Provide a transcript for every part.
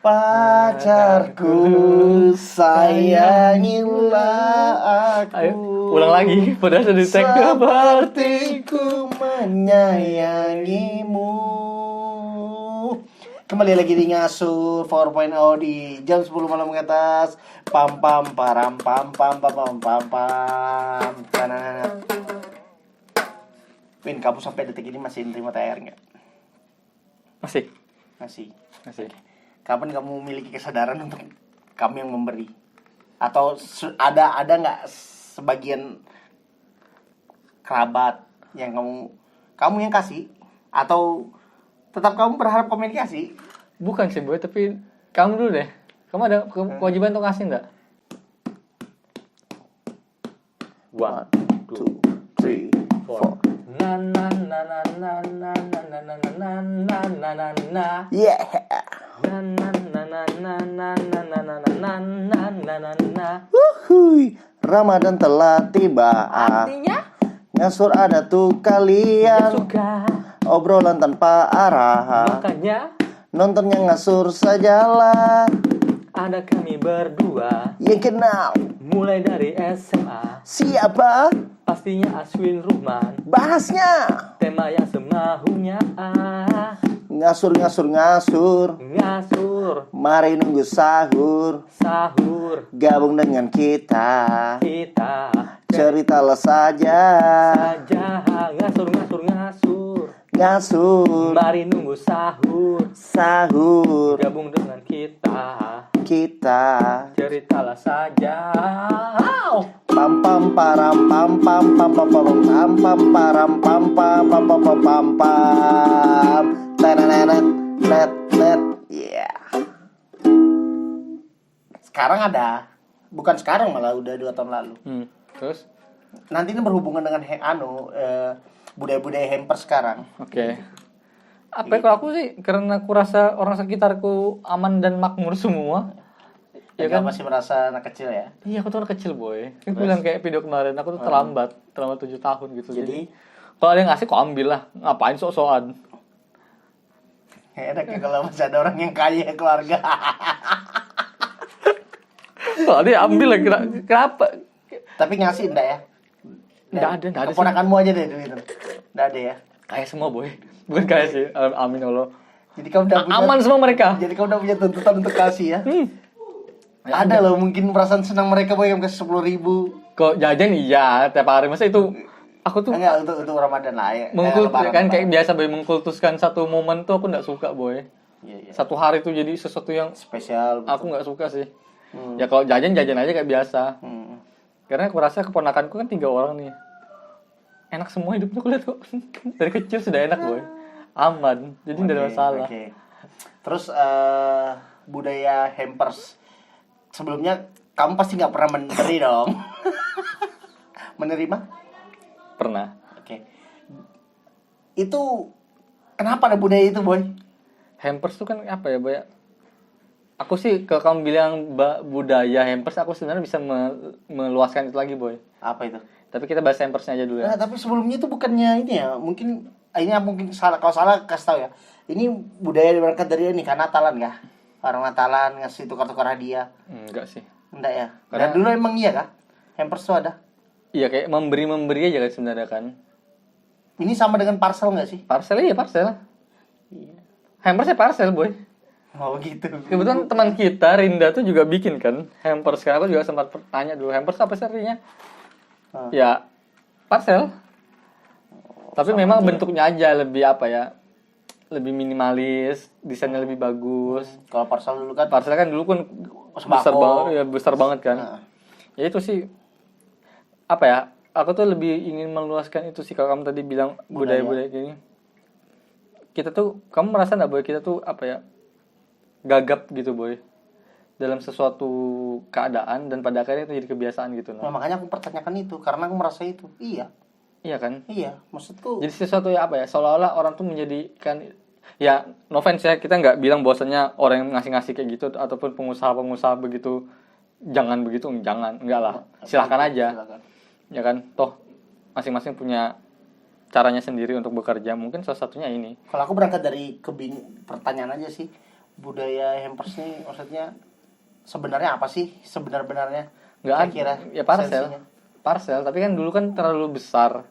Pacarku, sayangilah aku. Ayo, ulang lagi. Padahal sudah di tag. Sepertiku menyayangimu. Kembali lagi di Ngasur 4.0 di jam 10 malam ke atas. Pam pam param pam pam pam pam pam pam. Win, kamu sampai detik ini masih nerima THR nggak? Masih. Masih. Kapan kamu memiliki kesadaran untuk kamu yang memberi? Atau ada nggak sebagian kerabat yang kamu yang kasih? Atau tetap kamu berharap komunikasi? Bukan sih boy, tapi kamu dulu deh. Kamu ada kewajiban untuk ngasih nggak? 1, 2, 3, 4. Na na na na na na na na na na na na na na. Yeah. Na na na na na na na na na na na na na na. Wuhui, Ramadan telah tiba. Artinya Ngasur ada tuh kalian. suka. Obrolan tanpa arah. Makanya Nontonnya ngasur sajalah. ada kami berdua. Yang kenal Mulai dari SMA. siapa? Pastinya Aswin Ruhman. Bahasnya Tema yang semaunya. ngasur. Ngasur. Mari nunggu sahur. Sahur. Gabung dengan kita. Kita Ceritalah saja. Ngasur. Ngasur. Mari nunggu sahur. Sahur. Gabung dengan kita. Ceritalah saja. Pam pam param pam pam pam pam pam pam pam param pam pam pam pam pam pam pam. Tenenet net net. Yeah. Sekarang ada. Bukan sekarang, malah udah 2 tahun lalu. Terus? Nanti ini berhubungan dengan budaya-budaya hampers sekarang. Oke. Apa ya, kalau aku sih karena aku rasa orang sekitarku aman dan makmur semua. Ya Ya kan? masih merasa anak kecil ya. Iya, aku tuh anak kecil boy. Kan aku bilang kayak video kemarin, aku tuh terlambat 7 tahun gitu. Jadi kalau ada yang ngasih kok ambil lah. Ngapain sok-sokan? Enak ya kalau masih ada orang yang kaya keluarga. Kalau dia ambil lah, kenapa? Tapi ngasih enggak ya? Enggak ada sih. Keponakanmu aja deh duit. Enggak ada ya. Kaya semua boy. Bukan kaya sih. Amin Allah. Jadi kamu udah punya, Aman semua mereka. Jadi kamu udah punya tuntutan untuk kasih ya. Ada loh mungkin perasaan senang mereka boy yang kasih 10.000. Kok jajan iya tiap hari, masa itu aku tuh Enggak untuk Ramadan lah ya. kan kayak biasa boy, mengkultuskan satu momen tuh aku enggak suka boy. Iya. Satu hari tuh jadi sesuatu yang Spesial. aku enggak suka sih. Ya kalau jajan aja kayak biasa. Karena aku rasa keponakanku kan 3 orang nih. Enak semua hidupnya, aku lihat kok. Dari kecil sudah enak boy. Aman. Jadi enggak ada masalah. Okay. Terus budaya hampers. Sebelumnya kamu pasti nggak pernah memberi dong. Menerima? Pernah. Oke. Itu kenapa ada budaya itu boy? Hampers tuh kan apa ya boy? Aku sih kalau kamu bilang budaya hampers, aku sebenarnya bisa meluaskan itu lagi boy. Apa itu? Tapi kita bahas hampersnya aja dulu ya. Nah, tapi sebelumnya itu bukannya ini ya? Mungkin salah. Kalau salah kasih tahu ya. Ini budaya berangkat dari ini kan Natalan kah? Orang Natalan ngasih tukar-tukar hadiah. Enggak sih. Enggak ya? Karena- Dan dulu emang iya kah? Hampers tuh ada. Iya kayak memberi aja kan sebenarnya kan. Ini sama dengan parcel nggak sih? Parcel. Iya. Hampersnya parcel boy. Oh gitu. Kebetulan teman kita Rinda tuh juga bikin kan hampers. Sekarang aku juga sempat tanya dulu, hampers apa sih artinya? Ya parcel. Tapi memang bentuknya aja lebih apa ya? Lebih minimalis, desainnya lebih bagus. Kalau parcel dulu kan Parcel kan dulu kan Sembako. besar banget kan. Nah. Ya itu sih apa ya? Aku tuh lebih ingin meluaskan itu sih, kalau kamu tadi bilang budaya-budaya gini. Kita tuh, kamu merasa enggak boy, kita tuh apa ya? Gagap gitu boy. Dalam sesuatu keadaan dan pada akhirnya itu jadi kebiasaan gitu. Nah, makanya aku pertanyakan itu karena aku merasa itu. Iya. Iya kan? Iya, maksudku. Jadi sesuatu ya apa ya? Seolah-olah orang tuh menjadikan, ya no offense ya, kita nggak bilang bahwasanya orang yang ngasih-ngasih kayak gitu ataupun pengusaha-pengusaha begitu, jangan begitu, enggak lah. Silahkan aja. Silakan. Ya kan? Toh masing-masing punya caranya sendiri untuk bekerja. Mungkin salah satunya ini. Kalau aku berangkat dari pertanyaan aja sih. budaya hampers nih maksudnya sebenarnya apa sih sebenarnya? Nggak ada, Kira-kira ya parcel. sensinya. Parcel, tapi kan dulu kan terlalu besar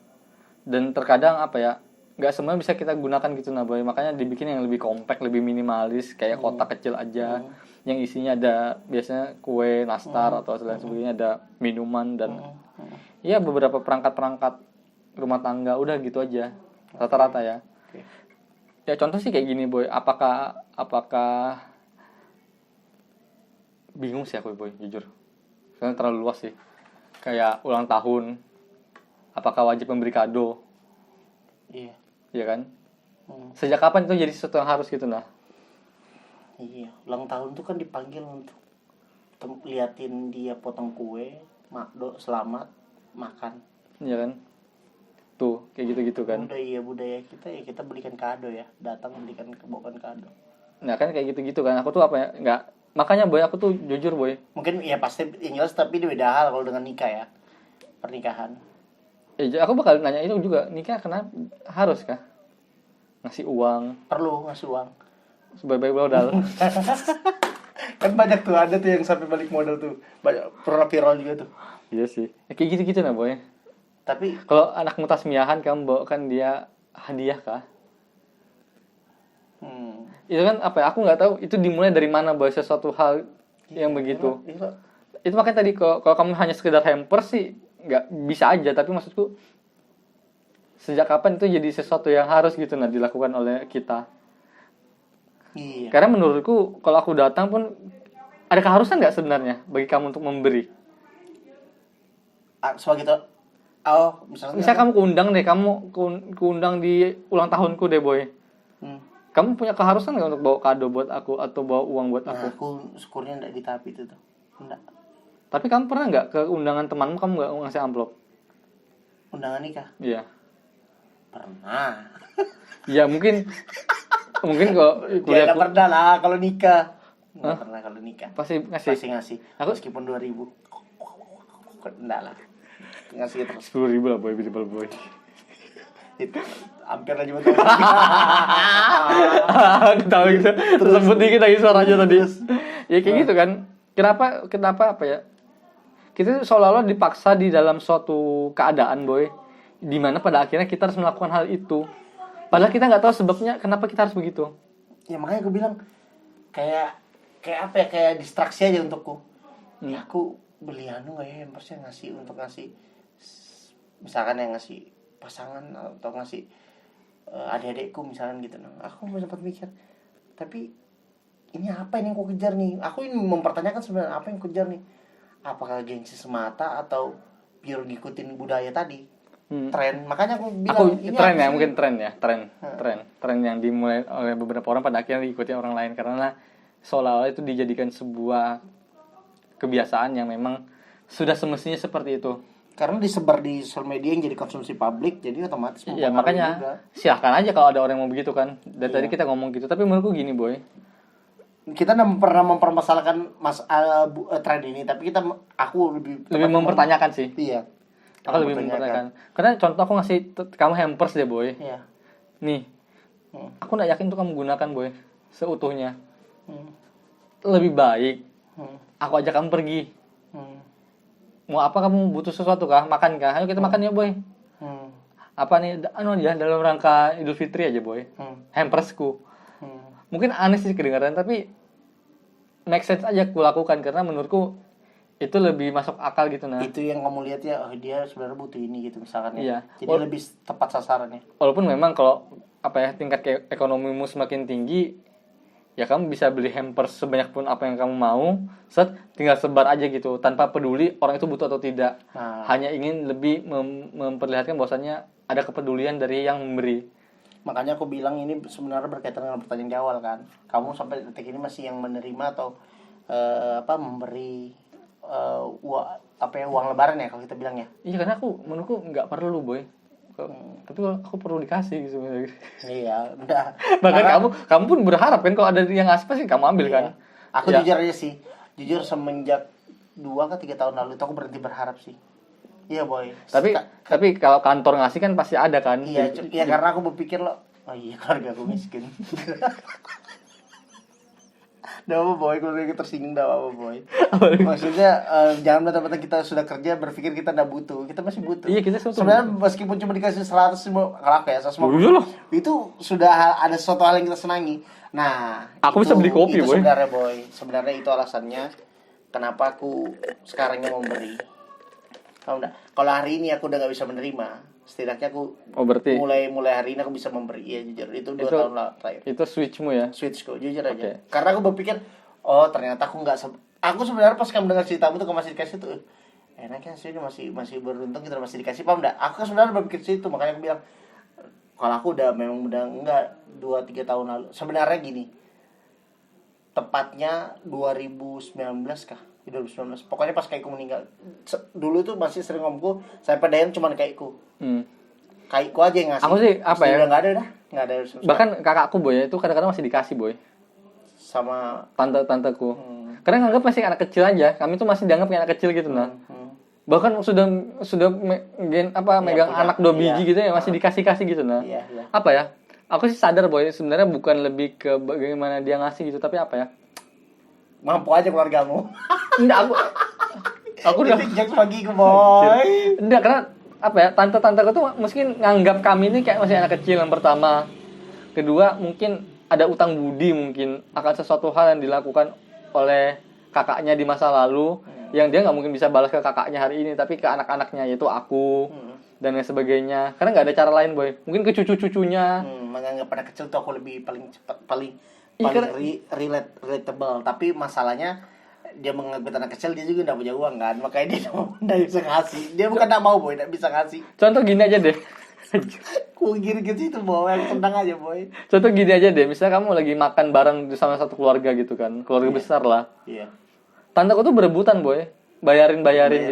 dan terkadang apa ya, nggak semuanya bisa kita gunakan gitu nah boy, makanya dibikin yang lebih compact, lebih minimalis, kayak kotak kecil aja yang isinya ada biasanya kue, nastar atau lain sebagainya, ada minuman dan ya beberapa perangkat rumah tangga, udah gitu aja rata-rata ya. Oke. Ya contoh sih kayak gini boy, apakah bingung sih aku boy, jujur karena terlalu luas sih. Kayak ulang tahun, apakah wajib memberi kado? Iya. Iya kan? Sejak kapan itu jadi sesuatu yang harus gitu nah? Iya, ulang tahun tuh kan dipanggil untuk liatin dia potong kue, selamat makan. Iya kan? Tuh, kayak gitu-gitu kan. Budaya kita ya kita belikan kado ya, datang bawakan kado. Nah kan kayak gitu-gitu kan. Aku tuh apa ya, nggak, makanya boy, aku tuh jujur boy, Mungkin ya pasti yang jelas tapi ini beda hal kalau dengan nikah ya. Pernikahan. aku bakal nanya itu juga, nikah kenapa harus kah ngasih uang Perlu ngasih uang. sebagai modal? Kan banyak tuh ada tuh yang sampai balik modal tuh. Banyak pernah viral juga tuh. Iya sih, ya, kayak gitu-gitu nah boy. Tapi Kalau anakmu tasmiahan, kamu bawakan dia hadiah kah? Itu kan apa ya, aku nggak tahu itu dimulai dari mana boy, sesuatu hal yang begitu. Iya. Itu makanya tadi kalau kamu hanya sekedar hampers sih nggak bisa aja, tapi maksudku sejak kapan itu jadi sesuatu yang harus gitu nah dilakukan oleh kita? Iya. Karena menurutku kalau aku datang pun ada keharusan nggak sebenarnya bagi kamu untuk memberi? Sebagai itu, oh Misal kamu keundang deh, kamu keundang di ulang tahunku deh boy. Kamu punya keharusan nggak untuk bawa kado buat aku atau bawa uang buat Nah, aku? aku syukurnya enggak di tahap itu tuh. Enggak. Tapi kamu pernah nggak ke undangan temanmu kamu nggak ngasih amplop? Undangan nikah? Iya. Pernah. Ya mungkin kok Ya kuliah enggak pernah lah kalau nikah. Enggak pernah kalau nikah. pasti ngasih. Pasti ngasih. Meskipun 2.000. Enggak lah. Ngasih terus. 10.000 lah boy, beli boy. Itu hampir aja betul. Ketawa gitu. Tersebut dikit lagi suaranya tadi. Ya kayak gitu kan. Kenapa apa ya? Kita seolah-olah dipaksa di dalam suatu keadaan boy, di mana pada akhirnya kita harus melakukan hal itu. Padahal kita nggak tahu sebabnya kenapa kita harus begitu. Ya makanya aku bilang kayak apa ya, kayak distraksi aja untukku. Ya aku beli anu nggak ya hampersnya ngasih misalkan yang ngasih pasangan atau ngasih adik-adikku misalkan gitu. Nah, aku sempat mikir, tapi ini apa ini yang ku kejar nih? Aku ini mempertanyakan sebenarnya apa yang ku kejar nih? Apakah gengsi semata atau pure ngikutin budaya tadi? Tren. Makanya aku bilang ini tren ya, sih? mungkin tren yang dimulai oleh beberapa orang pada akhirnya diikuti orang lain karena seolah-olah itu dijadikan sebuah kebiasaan yang memang sudah semestinya seperti itu. Karena disebar di sosial media yang jadi konsumsi publik, jadi otomatis Ya mempengaruhi makanya juga. silahkan aja kalau ada orang yang mau begitu kan. Dari tadi kita ngomong gitu, tapi menurutku gini boy. Kita pernah mempermasalahkan tren ini, tapi aku lebih mempertanyakan sih. Iya. Aku lebih mempertanyakan. Karena contoh aku ngasih kamu hampers deh boy. Iya. Nih, aku nggak yakin tuh kamu gunakan boy seutuhnya. Hmm. Lebih baik aku ajak kamu pergi. Mau apa, kamu butuh sesuatu kah? Makan kah? Ayo kita makan ya boy. Apa nih? Aja dalam rangka Idul Fitri aja boy. Hampersku. Mungkin aneh sih kedengaran, tapi make sense aja aku lakukan karena menurutku itu lebih masuk akal gitu nah. Itu yang kamu lihat ya, dia sebenarnya butuh ini gitu misalkan ya. Iya. Jadi lebih tepat sasarannya. Walaupun memang kalau apa ya, tingkat ekonomimu semakin tinggi, ya kamu bisa beli hampers sebanyak pun apa yang kamu mau, tinggal sebar aja gitu tanpa peduli orang itu butuh atau tidak. Hanya ingin lebih memperlihatkan bahwasannya ada kepedulian dari yang memberi. Makanya aku bilang ini sebenarnya berkaitan dengan pertanyaan di awal kan. Kamu sampai detik ini masih yang menerima atau memberi uang lebaran ya kalau kita bilang ya. Iya, karena menurutku nggak perlu boy. Tapi aku perlu dikasih gitu sebenarnya. Iya, udah. Bahkan kamu pun berharap kan kalau ada yang ngasih pasti kamu ambil kan. Aku jujur aja sih. Jujur semenjak 2 ke 3 tahun lalu itu aku berhenti berharap sih. Iya boy. Tapi kalau kantor ngasih kan pasti ada kan. Iya, karena aku berpikir oh iya keluarga aku miskin. Udah apa boy, kalau kita tersinggung udah apa boy. Maksudnya jangan mentang-mentang kita sudah kerja berpikir kita nggak butuh. Kita masih butuh. Iya, kita sebenarnya meskipun cuma dikasih 100 kalau aku ya 150. Iya lah. Itu sudah ada sesuatu hal yang kita senangi. Nah, aku bisa beli kopi itu boy. Sebenarnya boy, sebenarnya itu alasannya kenapa aku sekarang yang memberi. Kalau hari ini aku udah nggak bisa menerima, setidaknya aku berarti mulai hari ini aku bisa memberi. Ya jujur itu 2 tahun terakhir. Itu switchmu ya? Switchku jujur aja. Karena aku berpikir, oh ternyata aku nggak aku sebenarnya pas kamu dengar ceritamu tuh kamu masih dikasih tuh enaknya sih masih beruntung kita masih dikasih, paham enggak? Aku sebenarnya berpikir situ, makanya aku bilang kalau aku memang udah enggak 2-3 tahun lalu. Sebenarnya gini. Tepatnya 2019 kah? 2019. Pokoknya pas Kaiku meninggal. Dulu tuh masih sering ngomongku, saya pedayan cuma Kaiku. Kaiku aja yang ngasih. Aku sih apa ya? Udah enggak ada dah. Enggak ada. Bahkan kakakku boy itu kadang-kadang masih dikasih boy. Sama tante-tanteku. Karena nganggap masih anak kecil aja. Kami tuh masih dianggap kayak anak kecil gitu nah. Bahkan sudah megang anak 2 biji gitu ya masih dikasih gitu nah. Iya. Apa ya? Aku sih sadar boy sebenarnya bukan lebih ke bagaimana dia ngasih gitu, tapi apa ya? Mampu aja keluargamu. Enggak, aku udah jak lagi ke boy. Enggak, karena apa ya? Tante-tanteku tuh mungkin nganggap kami ini kayak masih anak kecil yang pertama. Kedua, mungkin ada utang budi mungkin akan sesuatu hal yang dilakukan oleh kakaknya di masa lalu yang dia nggak mungkin bisa balas ke kakaknya hari ini, tapi ke anak-anaknya yaitu aku dan lain sebagainya. Karena nggak ada cara lain boy, mungkin ke cucu-cucunya. Menganggap anak kecil tuh aku lebih paling cepat paling relatable, tapi masalahnya dia menganggap anak kecil, dia juga nggak punya uang kan, makanya dia nggak bisa ngasih. Dia bukan nggak mau boy, nggak bisa ngasih. Contoh gini aja deh. Ku gitu itu boy, aku tenang aja boy. Contoh gini aja deh, misalnya kamu lagi makan bareng sama satu keluarga gitu kan, keluarga besar lah. Iya. Tanteku tuh berebutan boy, bayarin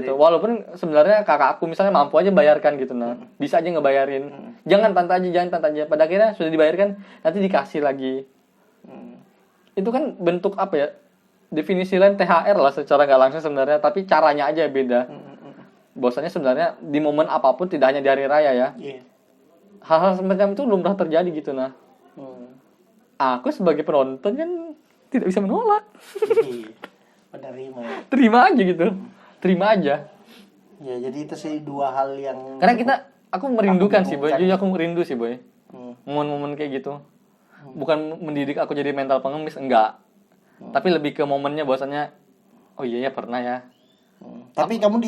gitu. Walaupun sebenarnya kakak aku misalnya mampu aja bayarkan gitu nah, bisa aja ngebayarin. Jangan tante aja. Pada akhirnya sudah dibayarkan, nanti dikasih lagi. Itu kan bentuk apa ya? Definisi lain THR lah secara nggak langsung sebenarnya, tapi caranya aja beda. Bahwasanya sebenarnya di momen apapun, tidak hanya di hari raya ya. Hal-hal semacam itu belum pernah terjadi gitu nah. Aku sebagai penonton kan tidak bisa menolak. Menerima ya. Terima aja gitu. Terima aja. Ya jadi itu sih 2 hal yang karena aku merindukan sih boy. Jujur aku merindu sih boy. Momen-momen kayak gitu. Bukan mendidik aku jadi mental pengemis, enggak. Tapi lebih ke momennya bahwasannya oh iya ya pernah ya. Tapi kamu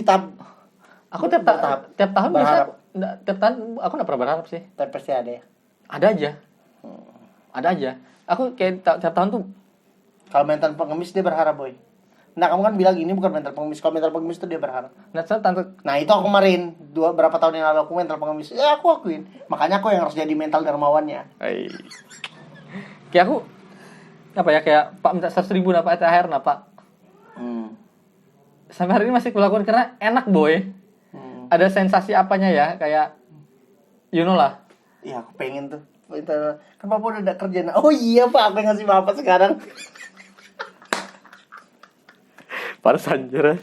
aku tiap tahun berharap. tiap tahun aku enggak pernah berharap sih. Tapi pasti ada ya. Ada aja. Aku kayak tiap tahun tuh kalau mental pengemis dia berharap boy. Nah kamu kan bilang ini bukan mental pengemis. Kalau mental pengemis itu dia berharap. Nah itu aku kemarin berapa tahun yang lalu aku mental pengemis. Ya aku akuin. Makanya aku yang harus jadi mental dermawannya. Kayak aku apa ya, kayak Pak minta 100.000 apa THR nah Pak. Sampai hari ini masih kulakukan karena enak boy. Ada sensasi apanya ya, kayak you know lah. Iya aku pengen tuh. Kan Bapak udah gak kerja. Oh iya Pak, aku yang ngasih Bapak sekarang. Parah anjir.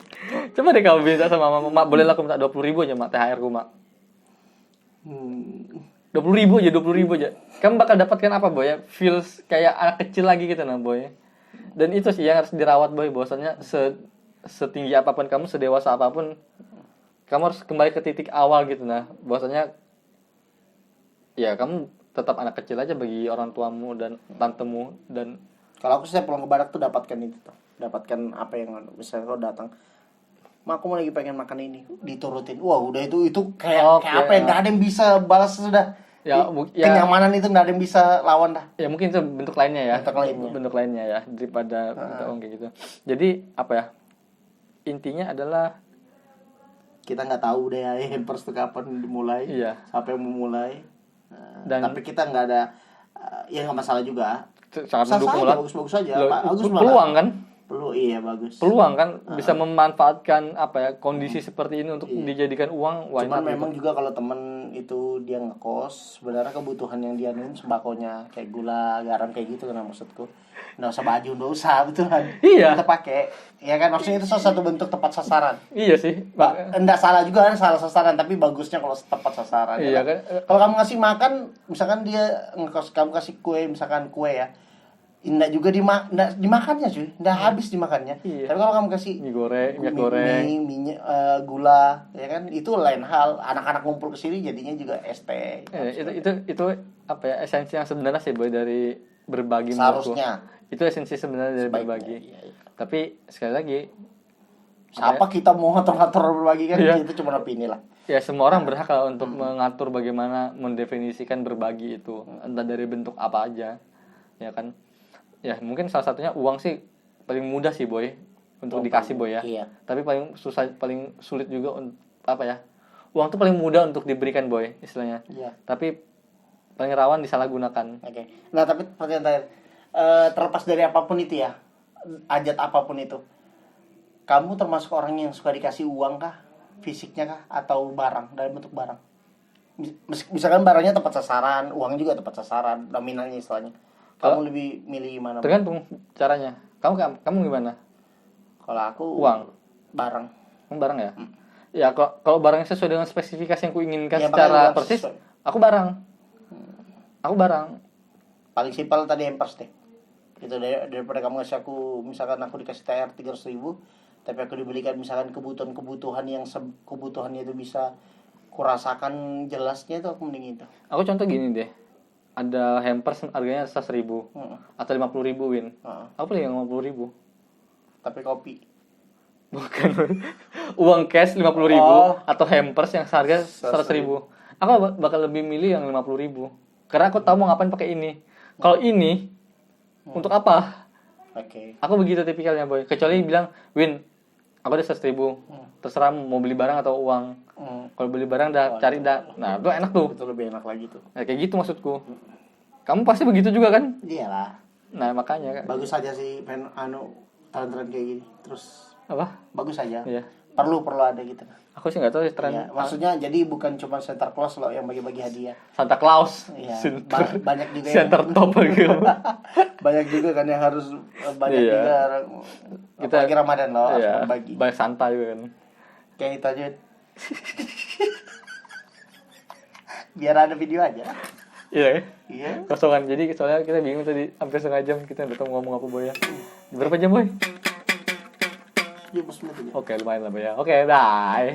Coba deh kamu minta sama mama, mak boleh lah aku minta 20.000 aja mak THR ku mak. 20.000 aja. Kamu bakal dapatkan apa boy ya? Feels kayak anak kecil lagi gitu nah boy. Dan itu sih yang harus dirawat boy, bahwasanya setinggi apapun kamu, sedewasa apapun, kamu harus kembali ke titik awal gitu nah. Bahwasanya ya kamu tetap anak kecil aja bagi orang tuamu dan tantemu. Dan kalau aku sih pulang ke barak tuh dapatkan itu tuh. Dapatkan apa yang misalnya kau datang, mak aku mau lagi pengen makan ini, diturutin. Wah udah itu kayak apa yang nggak ada yang bisa balas sudah. Kenyamanan itu nggak ada yang bisa lawan dah. Ya mungkin itu bentuk lainnya ya. Bentuk lainnya ya daripada uang kayak gitu. Jadi apa ya? Intinya adalah kita nggak tahu deh ya hampers itu kapan dimulai. Iya. Siapa yang memulai. Tapi kita nggak ada ya nggak masalah juga. Sangat mendukung lah. Bagus-bagus aja. Peluang kan? Iya bagus. Peluang kan bisa memanfaatkan apa ya kondisi seperti ini untuk dijadikan uang. Cuman memang juga kalau temen itu dia ngekos, sebenarnya kebutuhan yang dia nin sembakonya kayak gula, garam kayak gitu kan maksudku. Nggak usah baju, nggak usah betul kan. Iya. Kita pakai. Ya kan maksudnya itu salah satu bentuk tepat sasaran. Iya sih. Enggak salah juga kan salah sasaran, tapi bagusnya kalau tepat sasaran. Iya kan. Kalau kamu ngasih makan, misalkan dia ngekos, kamu kasih kue, misalkan kue ya. Nggak juga nggak dimakannya cuy, nggak habis dimakannya. Iya. Tapi kalau kamu kasih Mie goreng, minyak goreng. minyak, gula, ya kan, itu lain hal. Anak-anak ngumpul ke sini jadinya juga es teh. Itu apa ya, esensi yang sebenarnya sih boy dari berbagi menurutku. Seharusnya. Itu esensi sebenarnya dari Sebaiknya, berbagi. iya. Tapi sekali lagi, Siapa kita mau ngatur-ngatur berbagi kan? Iya. Itu cuma opini lah. ya semua orang berhak lah untuk mengatur bagaimana mendefinisikan berbagi itu, entah dari bentuk apa aja, ya kan. Ya mungkin salah satunya uang sih paling mudah sih boy untuk dikasih boy ya. Iya. Tapi paling susah, paling sulit juga untuk apa ya? Uang tuh paling mudah untuk diberikan boy istilahnya. Iya. Tapi paling rawan disalahgunakan. Oke. Nah, tapi pertanyaan terakhir, terlepas dari apapun itu ya, ajat apapun itu, kamu termasuk orang yang suka dikasih uang kah? Fisiknya kah? Atau barang, dalam bentuk barang? Misalkan barangnya tepat sasaran, uang juga tepat sasaran, nominalnya istilahnya. Kamu lebih milih mana? Tergantung caranya. Kamu gimana? Kalau aku Uang. barang. Kamu barang ya? Ya kalau barangnya sesuai dengan spesifikasi yang kuinginkan Ya, secara makanya persis, sesuai. aku barang. Aku barang. Paling simpel tadi hampers deh. Itu daripada kamu ngasih aku, misalkan aku dikasih THR 300.000, tapi aku dibelikan misalkan kebutuhan yang kebutuhannya itu bisa kurasakan jelasnya, itu aku mending itu. Aku contoh gini deh. Ada hampers harganya 100.000 atau 50.000 Win. Aku beli yang 50.000. Tapi kopi. Bukan. Uang cash 50.000 atau hampers yang seharga 100.000. Aku bakal lebih milih yang 50.000. Karena aku tahu mau ngapain pakai ini. Kalau ini untuk apa? Oke. Aku begitu tipikalnya boy. Kecuali bilang, Win, aku ada 100.000. Terserah mau beli barang atau uang. Kalau beli barang cari nah itu enak tuh. Itu lebih enak lagi tuh. Nah, kayak gitu maksudku. Kamu pasti begitu juga kan? Iyalah. Nah makanya kan. Bagus aja sih tren-tren kayak gini. Terus Apa? bagus aja. Iya. Perlu ada gitu. Aku sih nggak tahu sih tren. Iya, maksudnya jadi bukan cuma Santa Claus loh yang bagi-bagi hadiah. Santa Claus. Iya. Center, Banyak juga center top gitu. banyak juga kan yang harus banyak Iya. juga Kita apalagi Ramadan loh harus Iya. berbagi. Banyak Santa juga kan. Kayak itu aja. Biar ada video aja. Iya ya. Iya. Kosongan. Jadi soalnya kita bingung tadi hampir setengah jam kita udah tahu ngomong apa boy ya. Berapa jam boy? 20 menit aja. Oke lumayan lah boy ya. Oke bye.